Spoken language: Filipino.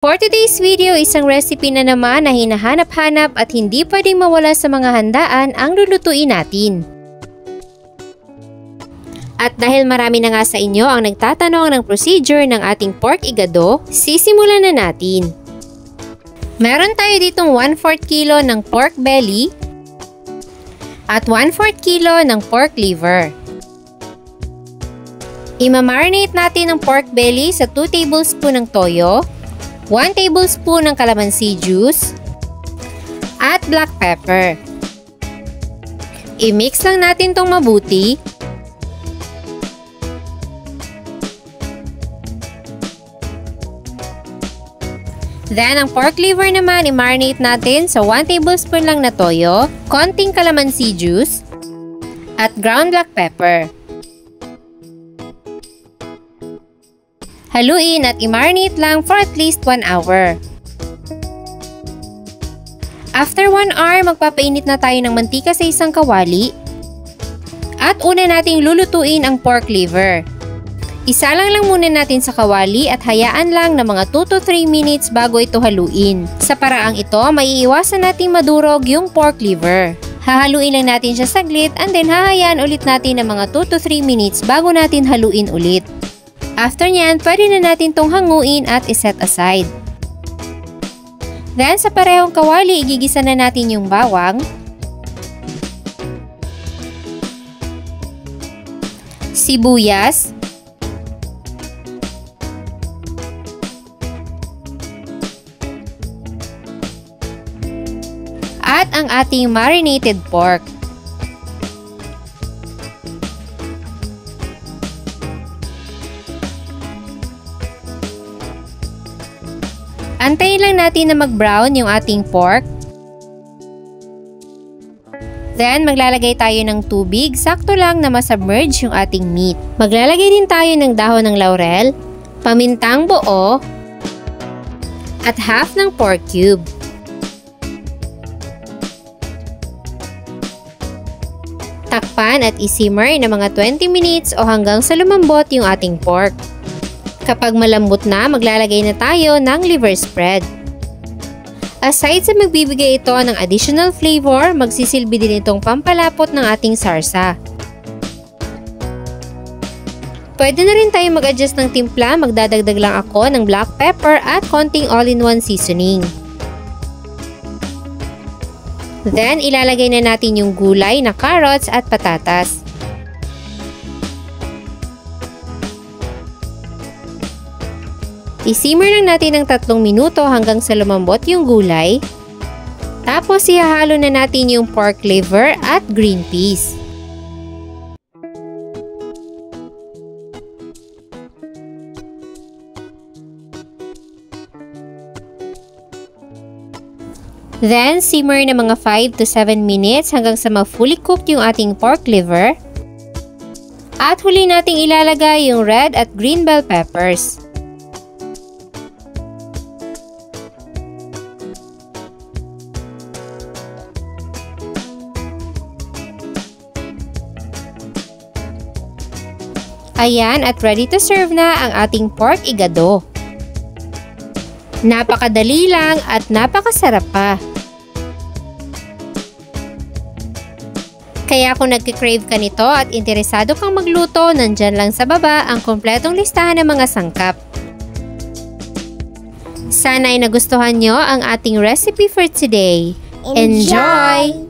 For today's video, isang recipe na naman na hinahanap-hanap at hindi pwedeng mawala sa mga handaan ang lulutuin natin. At dahil marami na nga sa inyo ang nagtatanong ng procedure ng ating pork igado, sisimulan na natin. Meron tayo ditong 1/4 kilo ng pork belly at 1/4 kilo ng pork liver. Imamarinate natin ang pork belly sa 2 tablespoon ng toyo, 1 tablespoon ng calamansi juice, at black pepper. I-mix lang natin tong mabuti. Then, ang pork liver naman, i-marinate natin sa 1 tablespoon lang na toyo, konting calamansi juice, at ground black pepper. Haluin at i-marinate lang for at least 1 hour. After 1 hour, magpapainit na tayo ng mantika sa isang kawali. At una nating lulutuin ang pork liver. Isalang lang muna natin sa kawali at hayaan lang ng mga 2 to 3 minutes bago ito haluin. Sa paraang ito, maiiwasan nating madurog yung pork liver. Hahaluin lang natin siya saglit and then hahayaan ulit natin ng mga 2 to 3 minutes bago natin haluin ulit. After nyan, pwede na natin tong hanguin at iset aside. Then, sa parehong kawali, igigisa na natin yung bawang, sibuyas, at ang ating marinated pork. Antayin lang natin na mag-brown yung ating pork. Then, maglalagay tayo ng tubig, sakto lang na masubmerge yung ating meat. Maglalagay din tayo ng dahon ng laurel, pamintang buo, at half ng pork cube. Takpan at isimmer na mga 20 minutes o hanggang sa lumambot yung ating pork. Kapag malambot na, maglalagay na tayo ng liver spread. Aside sa magbibigay ito ng additional flavor, magsisilbi din itong pampalapot ng ating sarsa. Pwede na rin tayo mag-adjust ng timpla, magdadagdag lang ako ng black pepper at konting all-in-one seasoning. Then, ilalagay na natin yung gulay na carrots at patatas. I-simmer lang natin ng 3 minuto hanggang sa lumambot yung gulay. Tapos, ihahalo na natin yung pork liver at green peas. Then, simmer na mga 5 to 7 minutes hanggang sa ma-fully cooked yung ating pork liver. At huli nating ilalagay yung red at green bell peppers. Ayan, at ready to serve na ang ating pork igado. Napakadali lang at napakasarap pa. Kaya kung nagkikrave ka nito at interesado kang magluto, nandyan lang sa baba ang kompletong listahan ng mga sangkap. Sana ay nagustuhan nyo ang ating recipe for today. Enjoy!